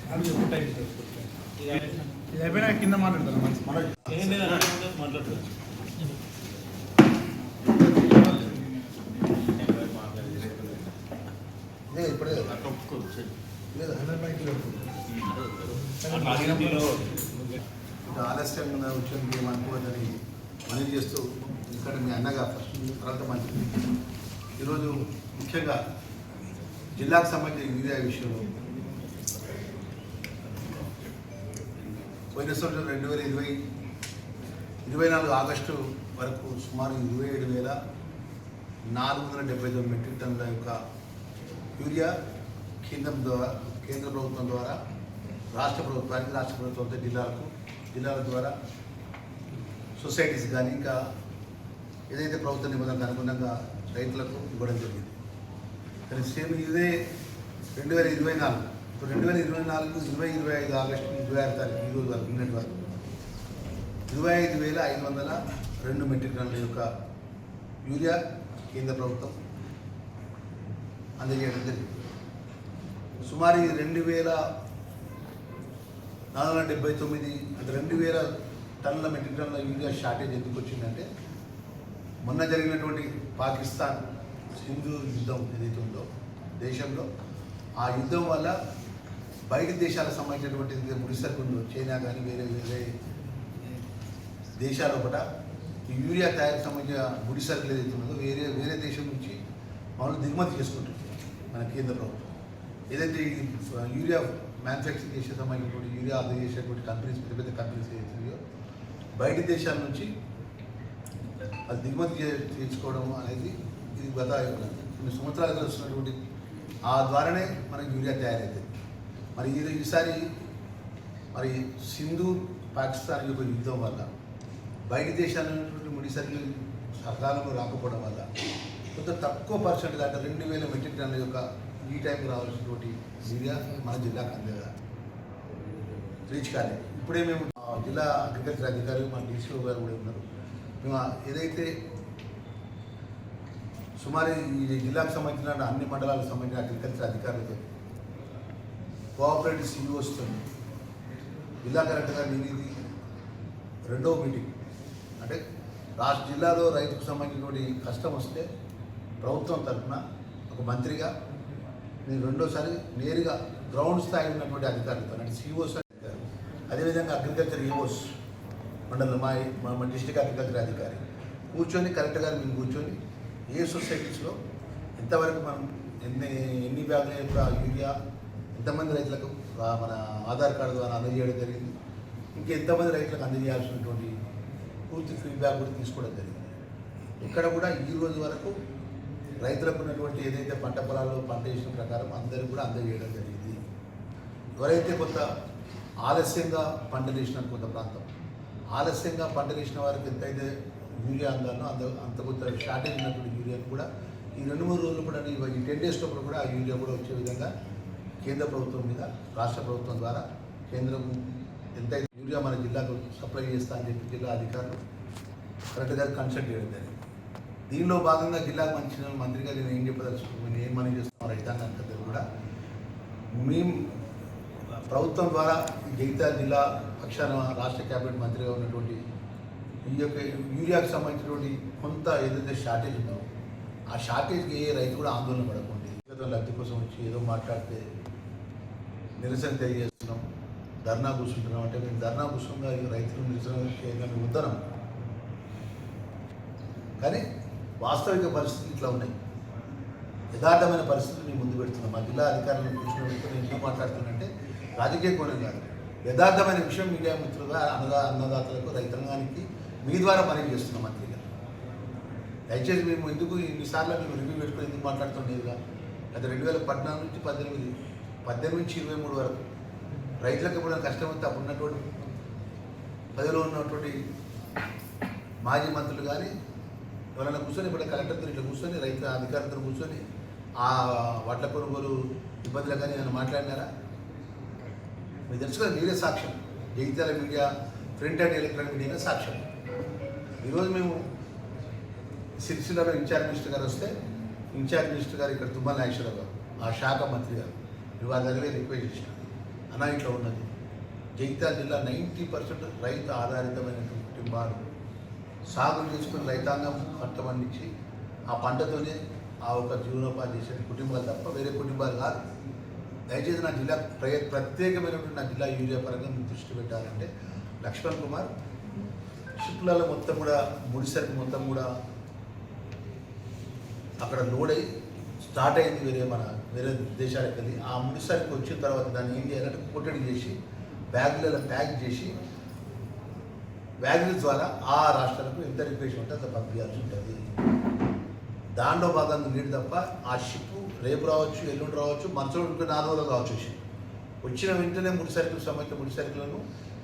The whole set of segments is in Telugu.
ఇది అయిపోయినా కింద మాట్లాడతాను మాట్లాడుతుంది ఇప్పుడే ఆలస్యంగా వచ్చింది ఏమనుకోవద్దని మనవి చేస్తూ ఇక్కడ మీ అన్నగా ఫస్ట్ తర్వాత మంచి ఈరోజు ముఖ్యంగా జిల్లాకు సంబంధించిన మీడియా విషయంలో పోయిన సంవత్సరం 2024 ఆగస్టు వరకు సుమారు 27,479 మెట్రిక్ టన్నుల యొక్క యూరియా కేంద్ర ప్రభుత్వం ద్వారా రాష్ట్ర ప్రభుత్వంతో జిల్లాల ద్వారా సొసైటీస్ కానీ ఇంకా ఏదైతే ప్రభుత్వ నిబంధనలకు అనుగుణంగా రైతులకు ఇవ్వడం జరిగింది. కానీ సేమ్ ఇదే 2024 ఇప్పుడు 2025 ఆగస్టు 26 తారీఖు ఈరోజు వరకు నిన్నటి వరకు 25,502 మెట్రిక్ టన్నుల యొక్క యూరియా కేంద్ర ప్రభుత్వం అందజేయడం జరిగింది. సుమారు 2,479 అంటే 2,000 టన్నుల మెట్రిక్ టన్నుల యూరియా షార్టేజ్ ఎందుకు వచ్చిందంటే మొన్న జరిగినటువంటి పాకిస్తాన్ సింధు యుద్ధం ఏదైతే ఉందో దేశంలో ఆ యుద్ధం వల్ల బయట దేశాలకు సంబంధించినటువంటి ముడిసరుకు ఉందో చైనా కానీ వేరే దేశాల ఒకట ఈ యూరియా తయారీకి సంబంధించిన ముడిసరుకులు ఏదైతే ఉన్నదో వేరే దేశం నుంచి వాళ్ళు దిగుమతి చేసుకుంటుంది మన కేంద్ర ప్రభుత్వం. ఏదైతే ఈ యూరియా మ్యానుఫ్యాక్చరింగ్ చేసే సంబంధించినటువంటి యూరియా అందజేసేటువంటి కంపెనీస్ పెద్ద కంపెనీస్ ఏదైతున్నాయో బయట దేశాల నుంచి అది దిగుమతి చేసుకోవడం అనేది ఇది గత కొన్ని సంవత్సరాలుగా వస్తున్నటువంటి ఆ ద్వారానే మనకి యూరియా తయారవుతుంది. మరి ఈసారి మరి సింధు పాకిస్తాన్ యొక్క యుద్ధం వల్ల బయట దేశాల నుండి ముడిసరుకులు సకాలంలో రాకపోవడం వల్ల కొంత తక్కువ పర్సెంట్ అంటే 2,000 మెట్రిక్ టన్నుల యొక్క ఈ టైంకి రావాల్సినటువంటి యూరియా మన జిల్లాకు అందేదా రీచ్ కాలేదు. ఇప్పుడే మేము జిల్లా అగ్రికల్చర్ అధికారి మన డీసీఓ గారు కూడా ఉన్నారు. మేము ఏదైతే సుమారు ఈ జిల్లాకు సంబంధించిన అన్ని మండలాలకు సంబంధించిన అగ్రికల్చర్ అధికారులతో కోఆపరేటివ్ సిఇఓస్తో జిల్లా కలెక్టర్ గారు ఇది 2వ మీటింగ్. అంటే రాష్ట్ర జిల్లాలో రైతుకు సంబంధించినటువంటి కష్టం వస్తే ప్రభుత్వం తరఫున ఒక మంత్రిగా నేను 2వసారి నేరుగా గ్రౌండ్ స్థాయి ఉన్నటువంటి అధికారులతో అంటే సిఇఓస్ అధికారులు అదేవిధంగా అగ్రికల్చర్ ఈఓస్ మండలం మా డిస్ట్రిక్ట్ అగ్రికల్చర్ అధికారి కూర్చొని కలెక్టర్ గారు మేము కూర్చొని ఏ సొసైటీస్లో ఎంతవరకు మనం ఎన్ని బ్యాగుల యొక్క యూరియా ఎంతమంది రైతులకు మన ఆధార్ కార్డు ద్వారా అందజేయడం జరిగింది, ఇంకెంతమంది రైతులకు అందజేయాల్సినటువంటి పూర్తి ఫీడ్బ్యాక్ కూడా తీసుకోవడం జరిగింది. ఇక్కడ కూడా ఈ రోజు వరకు రైతులకు ఉన్నటువంటి ఏదైతే పంట పొలాల్లో పంట వేసిన ప్రకారం అందరికీ కూడా అందజేయడం జరిగింది. ఎవరైతే కొంత ఆలస్యంగా పంట వేసిన కొంత ప్రాంతం ఆలస్యంగా పంట వేసిన వారికి ఎంతైతే యూరియా అందాలో అంత కొంత షార్టేజ్ ఉన్నటువంటి యూరియాను కూడా ఈ 2-3 రోజులు కూడా ఈ 10 డేస్ లోపల కూడా ఆ యూరియా కూడా వచ్చే విధంగా కేంద్ర ప్రభుత్వం మీద రాష్ట్ర ప్రభుత్వం ద్వారా కేంద్రం ఎంతైతే యూరియా మన జిల్లాకు సప్లై చేస్తా అని చెప్పి జిల్లా అధికారులు కలెక్టర్ గారు కన్సల్ట్ చేయడం జరిగింది. దీనిలో భాగంగా జిల్లాకు మంత్రి గారు నేను ఏం చెప్పదలుచుకున్నాను, నేను ఏం మనం చేస్తున్నాం రైతాంగానికి అందరూ కూడా మేము ప్రభుత్వం ద్వారా జగిత్యాల జిల్లా పక్షాన రాష్ట్ర క్యాబినెట్ మంత్రిగా ఉన్నటువంటి ఈ యొక్క యూరియాకు సంబంధించినటువంటి కొంత ఏదైతే షార్టేజ్ ఉందో ఆ షార్టేజ్కి ఏ రైతు కూడా ఆందోళన పడకండి. లబ్ధి కోసం వచ్చి ఏదో మాట్లాడితే నిరసన తెలియజేస్తున్నాం, ధర్నా కూర్చుంటున్నాం అంటే మేము ధర్నా కూర్చుంగా రైతులు నిరసన చేయడం ఉద్దరం. కానీ వాస్తవిక పరిస్థితులు ఇట్లా ఉన్నాయి, యథార్థమైన పరిస్థితులు మేము ముందు పెడుతున్నాం. మా జిల్లా అధికారులను కూర్చుని నేను ఎందుకు మాట్లాడుతున్నానంటే రాజకీయ కోణం కాదు, యథార్థమైన విషయం మీడియా మిత్రులుగా అన్నదాతలకు రైతాంగానికి మీ ద్వారా మనవి చేస్తున్నాం. మంత్రి గారు దయచేసి మేము ఎందుకు ఇన్నిసార్లు మేము రివ్యూ పెట్టుకుని ఎందుకు మాట్లాడుతుండేదిగా గత 2014 నుంచి 18 నుంచి 23 వరకు రైతులకు ఎప్పుడైనా కష్టం వస్తే అప్పుడు ఉన్నటువంటి పదవిలో ఉన్నటువంటి మాజీ మంత్రులు కానీ ఎవరైనా కూర్చొని ఇప్పుడు కలెక్టర్తో ఇట్లా కూర్చొని రైతు అధికారులతో కూర్చొని ఆ వడ్ల కొనుగోలు ఇబ్బందులు కానీ ఏమైనా మాట్లాడినారా? మీరు తెలుసు కదా, మీరే సాక్ష్యం. Jagtial media, print and electronic media సాక్ష్యం. ఈరోజు మేము సిరిసిల్లలో ఇన్ఛార్జ్ మినిస్టర్ గారు వస్తే ఇన్ఛార్జ్ మినిస్టర్ గారు ఇక్కడ తుమ్మల నాగేశ్వరరావు గారు ఆ శాఖ మంత్రి గారు వారి దగ్గర రిక్వెస్ట్ చేసినారు, అనా ఇట్లా ఉన్నది. జగిత్యాల జిల్లా 90% రైతు ఆధారితమైనటువంటి కుటుంబాలు సాగులు చేసుకుని రైతాంగం పంట పండించి ఆ పంటతోనే ఆ ఒక జీవనోపాధి చేసే కుటుంబాలు తప్ప వేరే కుటుంబాలు కాదు. దయచేసి నా జిల్లా ప్రత్యేకమైనటువంటి నా జిల్లా యూరియా పరంగా మీరు దృష్టి పెట్టాలంటే లక్ష్మణ్ కుమార్ షిప్లలో మొత్తం కూడా ముడిసరికి మొత్తం కూడా అక్కడ లోడ్ అయ్యి స్టార్ట్ అయింది వేరే దేశాలకు వెళ్ళి ఆ ముడిసరికి వచ్చిన తర్వాత దాన్ని ఏం చేయాలంటే కొట్టడి చేసి బ్యాగులలో ప్యాక్ చేసి బ్యాగుల ద్వారా ఆ రాష్ట్రాలకు ఎంత రిక్వెస్ట్ ఉంటే అంత పంపించాల్సి ఉంటుంది. దాంట్లో భాగంగా నీడు తప్ప ఆ షిప్ రేపు రావచ్చు, ఎల్లుండి రావచ్చు, మరుసటి 4 రోజులు రావచ్చు. షిప్ వచ్చిన వెంటనే ముడిసరుకులకు సంబంధించిన ముడిసరుకులను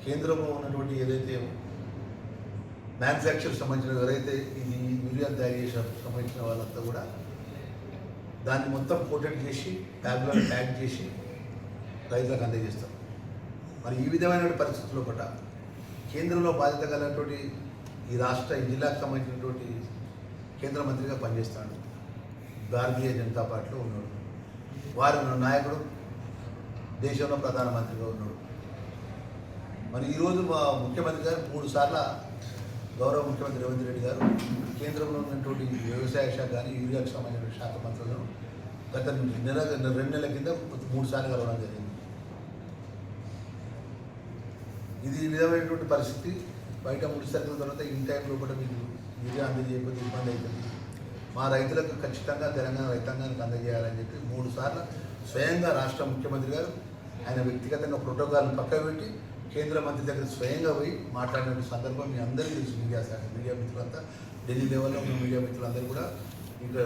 కేంద్రంలో ఉన్నటువంటి ఏదైతే మ్యానుఫ్యాక్చర్ సంబంధించిన ఎవరైతే ఇది యూరియా తయారు చేసే సంబంధించిన వాళ్ళంతా కూడా దాన్ని మొత్తం కోటెడ్ చేసి బ్యాగ్లో ప్యాక్ చేసి రైతులకు అందజేస్తారు. మరి ఈ విధమైన పరిస్థితుల్లో పట్ల కేంద్రంలో బాధ్యత కలిగినటువంటి ఈ జిల్లాకు సంబంధించినటువంటి కేంద్ర మంత్రిగా పనిచేస్తాడు. భారతీయ జనతా పార్టీలో ఉన్నాడు. వారి నాయకుడు దేశంలో ప్రధానమంత్రిగా ఉన్నాడు. మరి ఈరోజు మా ముఖ్యమంత్రి గారు 3 సార్లు గౌరవ ముఖ్యమంత్రి రేవంత్ రెడ్డి గారు కేంద్రంలో ఉన్నటువంటి వ్యవసాయ శాఖ కానీ యూరియాకు సంబంధించిన శాఖ మంత్రులను గత 2 నెలల కింద 3 సార్లు కలవడం జరిగింది. ఇది విధమైనటువంటి పరిస్థితి. బయట ముడిసరుకుల తర్వాత ఇన్ టైంలో కూడా మీకు యూరియా అందజేయకపోతే ఇబ్బంది అవుతుంది. మా రైతులకు ఖచ్చితంగా తెలంగాణ రైతాంగానికి అందజేయాలని చెప్పి 3 సార్లు స్వయంగా రాష్ట్ర ముఖ్యమంత్రి గారు ఆయన వ్యక్తిగతంగా ప్రోటోకాల్ పక్కకు పెట్టి కేంద్ర మంత్రి దగ్గర స్వయంగా పోయి మాట్లాడిన సందర్భం మీ అందరికీ తెలుసు. మీడియా మిత్రులంతా ఢిల్లీ లెవెల్లో ఉన్న మీడియా మిత్రులందరూ కూడా ఇంకా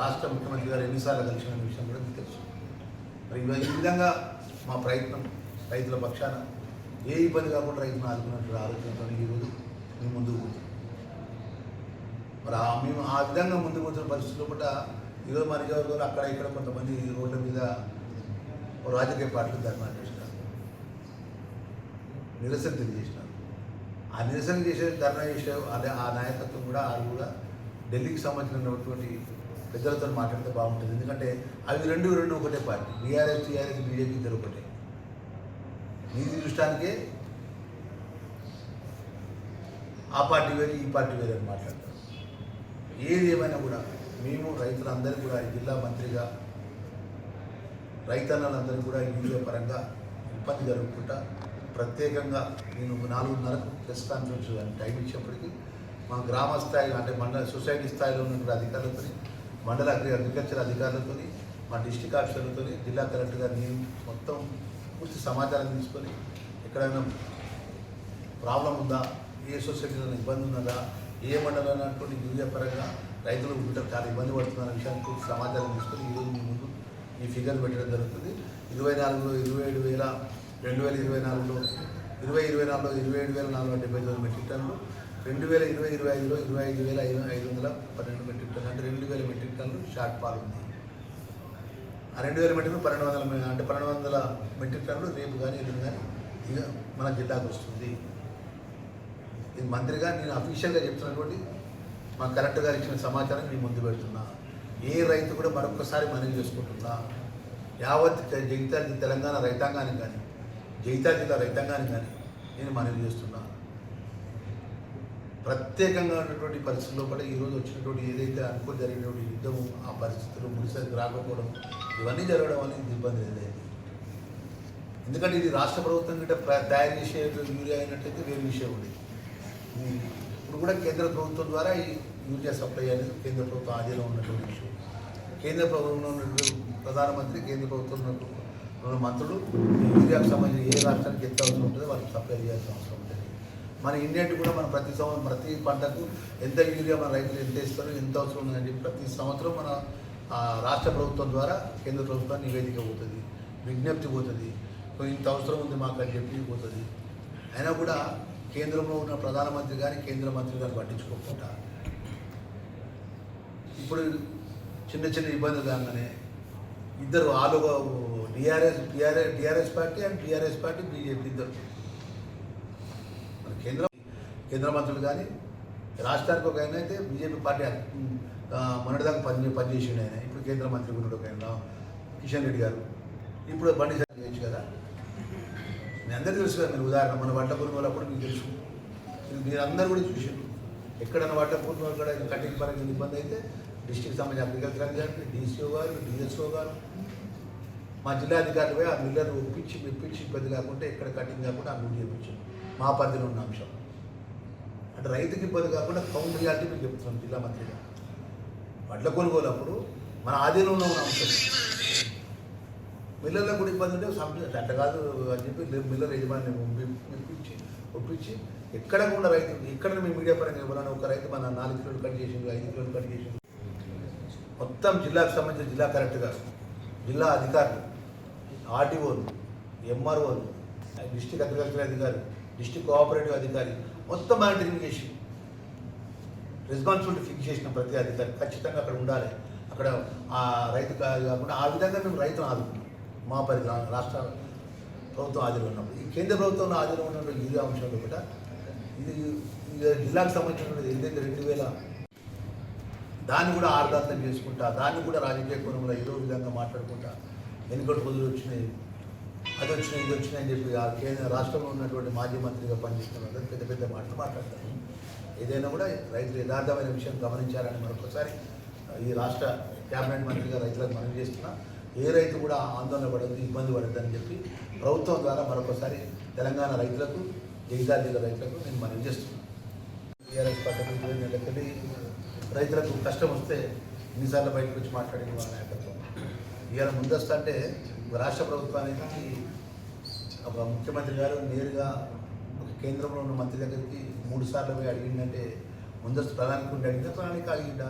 రాష్ట్ర ముఖ్యమంత్రి గారు ఎన్నిసార్లు కలిసిన విషయం కూడా మీకు తెలుసు. మరి ఈ విధంగా మా ప్రయత్నం రైతుల పక్షాన ఏ ఇబ్బంది కాకుండా రైతులను ఆదుకున్నటువంటి ఆలోచనతో ఈరోజు మేము ముందుకు పోతాం. మరి మేము ఆ విధంగా ముందుకు పోతున్న పరిస్థితుల్లో కూడా ఈరోజు మన నియోజకవర్గంలో అక్కడ ఇక్కడ కొంతమంది రోడ్ల మీద రాజకీయ పార్టీలు ధర్నా చేసినారు, నిరసన తెలియజేసినారు. ఆ నిరసన చేసే ధర్నా చేసే అదే ఆ నాయకత్వం కూడా వాళ్ళు కూడా ఢిల్లీకి సంబంధించినటువంటి పెద్దలతో మాట్లాడితే బాగుంటుంది. ఎందుకంటే అవి రెండు ఒకటే పార్టీ. టీఆర్ఎస్ బీజేపీ ఇద్దరు ఒకటే. నీతి దృష్టానికే ఆ పార్టీ వేరు ఈ పార్టీ వేరు అని మాట్లాడతారు. ఏది ఏమైనా కూడా మేము రైతులందరూ కూడా జిల్లా మంత్రిగా రైతన్నలందరూ కూడా యూరియా పరంగా ఇబ్బంది జరుగుతుంటా ప్రత్యేకంగా నేను 4:30కు ప్రెస్ కాన్ఫరెన్స్ టైం ఇచ్చేప్పటికీ మా గ్రామ స్థాయిలో అంటే మండల సొసైటీ స్థాయిలో ఉన్నటువంటి అధికారులతో, మండల అగ్రికల్చర్ అధికారులతో, మా డిస్టిక్ ఆఫీసర్లతో, జిల్లా కలెక్టర్ గారు నేను మొత్తం పూర్తి సమాచారం తీసుకొని ఎక్కడైనా ప్రాబ్లం ఉందా, ఏ సొసైటీలో ఇబ్బంది ఉన్నదా, ఏ మండలంలో ఉన్నటువంటి యూరియా పరంగా రైతులు చాలా ఇబ్బంది పడుతున్న విషయాన్ని పూర్తి సమాచారం తీసుకొని ఈరోజు మీ ముందు ఈ ఫిగర్ పెట్టడం జరుగుతుంది. 2024లో 2024లో 27,479 మెట్రిక్ టన్నులు, 2025లో 25,512 మెట్రిక్ టన్నులు, అంటే 2,000 మెట్రిక్ టన్నులు షార్ట్ ఫాల్ ఉంది. ఆ 2,000 మెట్రిక్ 1,200 అంటే 1,200 మెట్రిక్ టన్నులు రేపు కానీ ఎల్లుండి కానీ ఇక మన జిల్లాకు వస్తుంది. ఇది మంత్రిగా నేను అఫీషియల్గా చెప్తున్నటువంటి మా కలెక్టర్ గారు ఇచ్చిన సమాచారం నేను ముందు పెడుతున్నా. ఏ రైతు కూడా మరొకసారి మనవి చేసుకుంటున్నా, యావత్ జగిత్యాల తెలంగాణ రైతాంగానికి కానీ జగిత్యాల జిల్లా రైతాంగానికి కానీ నేను మనవి చేస్తున్నా. ప్రత్యేకంగా ఉన్నటువంటి పరిస్థితుల్లో కూడా ఈరోజు వచ్చినటువంటి ఏదైతే అనుకుని జరిగినటువంటి యుద్ధము, ఆ పరిస్థితులు ముడిసరికి రాకపోవడం, ఇవన్నీ జరగడం అనేది ఇబ్బంది లేదు. ఎందుకంటే ఇది రాష్ట్ర ప్రభుత్వం గిట్ట తయారు చేసే యూరియా అయినట్టయితే వేరే విషయం ఉంది. ఇప్పుడు కూడా కేంద్ర ప్రభుత్వం ద్వారా ఈ యూరియా సప్లై అనేది కేంద్ర ప్రభుత్వం ఆధీనంలో ఉన్నటువంటి విషయం. కేంద్ర ప్రభుత్వంలో ఉన్నటువంటి ప్రధానమంత్రి, కేంద్ర ప్రభుత్వంలో ఉన్న మంత్రులు యూరియాకు సంబంధించి ఏ రాష్ట్రానికి ఎంత అవసరం ఉంటుందో వాళ్ళకి సప్లై చేయాల్సిన అవసరం ఉంటుంది. మన ఇండియాకి కూడా మనం ప్రతి పంటకు ఎంత యూరియా మన రైతులు ఎంత ఇస్తారు, ఎంత అవసరం ఉందని చెప్పి ప్రతి సంవత్సరం మన రాష్ట్ర ప్రభుత్వం ద్వారా కేంద్ర ప్రభుత్వానికి నివేదిక పోతుంది, విజ్ఞప్తి పోతుంది, ఇంత అవసరం ఉంది మాకు అని చెప్పి పోతుంది. అయినా కూడా కేంద్రంలో ఉన్న ప్రధానమంత్రి కానీ కేంద్ర మంత్రి గారు పట్టించుకోకుండా ఇప్పుడు చిన్న ఇబ్బందులు కాగానే ఇద్దరు ఆలుగా TRS party and TRS party BJP ఇద్దరు మన కేంద్ర మంత్రులు కానీ రాష్ట్రానికి ఒక ఆయన అయితే బీజేపీ పార్టీ మొన్నటిదాకా పనిచేసిండు ఆయన. ఇప్పుడు కేంద్ర మంత్రి కూడా ఒక ఆయన కిషన్ రెడ్డి గారు, ఇప్పుడు బండి చేయొచ్చు కదా. మీ అందరికీ తెలుసు కదా. మీరు ఉదాహరణ మన వడ్ల కొనుగోలప్పుడు మీకు తెలుసు, మీరు అందరూ కూడా చూసారు. ఎక్కడన్నా వడ్ల కొనుగోలు కూడా కటింగ్ పరంగా ఇబ్బంది అయితే డిస్ట్రిక్ట్ సంబంధించిన అగ్రికల్చర్ అధికారులు, డీసీఓ గారు, డిఎస్ఓ గారు, మా జిల్లా అధికారులు పోయి ఆ మిల్లర్ మెప్పించి ఇబ్బంది కాకుండా ఎక్కడ కటింగ్ కాకుండా ఆ మిల్ చేయించాం. మా పరిధిలో ఉన్న అంశం అంటే రైతుకి ఇబ్బంది కాకుండా కౌంట్ రియాలిటీ మీకు చెప్తున్నాం జిల్లా మంత్రిగా. వడ్ల కొనుగోలప్పుడు మన ఆధీనంలో ఉన్న అంశం మిల్లర్లకు కూడా ఇబ్బంది ఉంటే అట్ట కాదు అని చెప్పి మిల్లర్ యజమాని ఒప్పించి ఎక్కడ కూడా రైతు ఎక్కడ మీ మీడియా పరంగా ఎవరైనా ఒక రైతు మన 4 కిలోలు కట్ చేసిండు, 5 కిలోలు కట్ చేసిండు, మొత్తం జిల్లాకు సంబంధించిన జిల్లా కలెక్టర్ గారు, జిల్లా అధికారులు, ఆర్టీఓలు, ఎంఆర్ఓలు, డిస్ట్రిక్ట్ అగ్రికల్చర్ అధికారి, డిస్ట్రిక్ట్ కోఆపరేటివ్ అధికారి మొత్తం మానిటరింగ్ చేసి రెస్పాన్సిబిలిటీ ఫిక్స్ చేసిన ప్రతి అధికారి ఖచ్చితంగా అక్కడ ఉండాలి. అక్కడ ఆ రైతు కాకుండా ఆ విధంగా మేము రైతును ఆదుకున్నాం. మా పరిధి రాష్ట్ర ప్రభుత్వం ఆధీనంలో ఉన్నప్పుడు ఈ కేంద్ర ప్రభుత్వంలో ఆధీనంలో ఉన్నటువంటి ఈ అంశంలో కూడా ఇది జిల్లాకు సంబంధించినటువంటి ఏదైతే 2000 దాన్ని కూడా ఆర్దాంతం చేసుకుంటా, దాన్ని కూడా రాజకీయ కోణంలో ఏదో విధంగా మాట్లాడుకుంటా ఎన్నికలు రోజులు వచ్చినాయి, అది వచ్చినాయి, ఇది వచ్చినాయి అని చెప్పి ఆ కేంద్ర రాష్ట్రంలో ఉన్నటువంటి మాజీ మంత్రిగా పనిచేస్తున్న పెద్ద పెద్ద మాటలు మాట్లాడతారు. ఏదైనా కూడా రైతులు యథార్థమైన విషయం గమనించాలని మరొకసారి ఈ రాష్ట్ర క్యాబినెట్ మంత్రిగా రైతులకు మనవి చేస్తున్నా. ఏ రైతు కూడా ఆందోళన పడద్దు, ఇబ్బంది పడద్దు అని చెప్పి ప్రభుత్వం ద్వారా మరొకసారి తెలంగాణ రైతులకు, జగిత్యాల జిల్లా రైతులకు నేను మనవి చేస్తున్నాను. టీఆర్ఎస్ పద్ధతి రైతులకు కష్టం వస్తే ఎన్నిసార్లు బయటకు వచ్చి మాట్లాడింది వాళ్ళ నాయకత్వం. ఇవాళ ముందస్తు అంటే రాష్ట్ర ప్రభుత్వానికి ఒక ముఖ్యమంత్రి గారు నేరుగా ఒక కేంద్రంలో ఉన్న మంత్రి దగ్గరికి 3 సార్లు పోయి అడిగిందంటే ముందస్తు ప్రణాళిక ఉండి అడిగితే ప్రణాళిక అడిగిందా?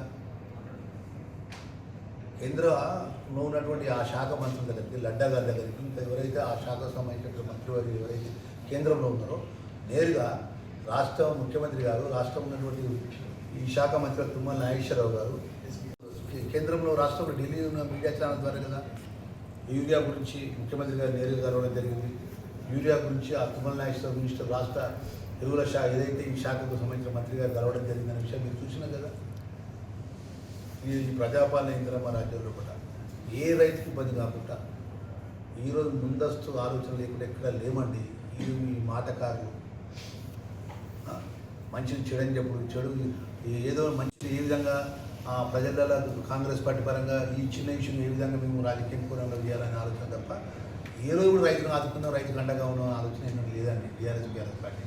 కేంద్రంలో ఉన్నటువంటి ఆ శాఖ మంత్రుల దగ్గరికి, లడ్డా గారి దగ్గరికి, ఇంకా ఎవరైతే ఆ శాఖకు సంబంధించిన మంత్రివర్యులు ఎవరైతే కేంద్రంలో ఉన్నారో నేరుగా రాష్ట్ర ముఖ్యమంత్రి గారు, రాష్ట్రం ఉన్నటువంటి ఈ శాఖ మంత్రి తుమ్మల నాగేశ్వరరావు గారు కేంద్రంలో రాష్ట్రంలో ఢిల్లీ ఉన్న మీడియా ఛానల్ ద్వారా కదా యూరియా గురించి ముఖ్యమంత్రి గారు నేరుగా కలవడం జరిగింది. యూరియా గురించి ఆ తుమ్మల నాగేశ్వరరావు మినిస్టర్ రాష్ట్ర ఎరువుల శాఖ ఏదైతే ఈ శాఖకు సంబంధించిన మంత్రి గారు కలవడం జరిగిందనే విషయం మీరు చూసినా కదా. ఈ ప్రజాపాలన ఇందిరమ్మ రాజ్యంలో కూడా ఏ రైతుకి ఇబ్బంది కాకుండా ఈరోజు ముందస్తు ఆలోచన లేకుండా ఎక్కడ లేమండి. ఈ మాటకారులు మంచిని చెడని చెప్పుడు, చెడు ఏదో మంచి ఏ విధంగా ప్రజలలో కాంగ్రెస్ పార్టీ పరంగా ఈ చిన్న ఇష్యూని ఏ విధంగా మేము రాజకీయ కోణంలో చేయాలనే ఆలోచన తప్ప ఏ రోజు కూడా రైతులను ఆదుకుందాం, రైతుకు అండగా ఉన్న ఆలోచన ఏమీ లేదండి టీఆర్ఎస్ పార్టీ.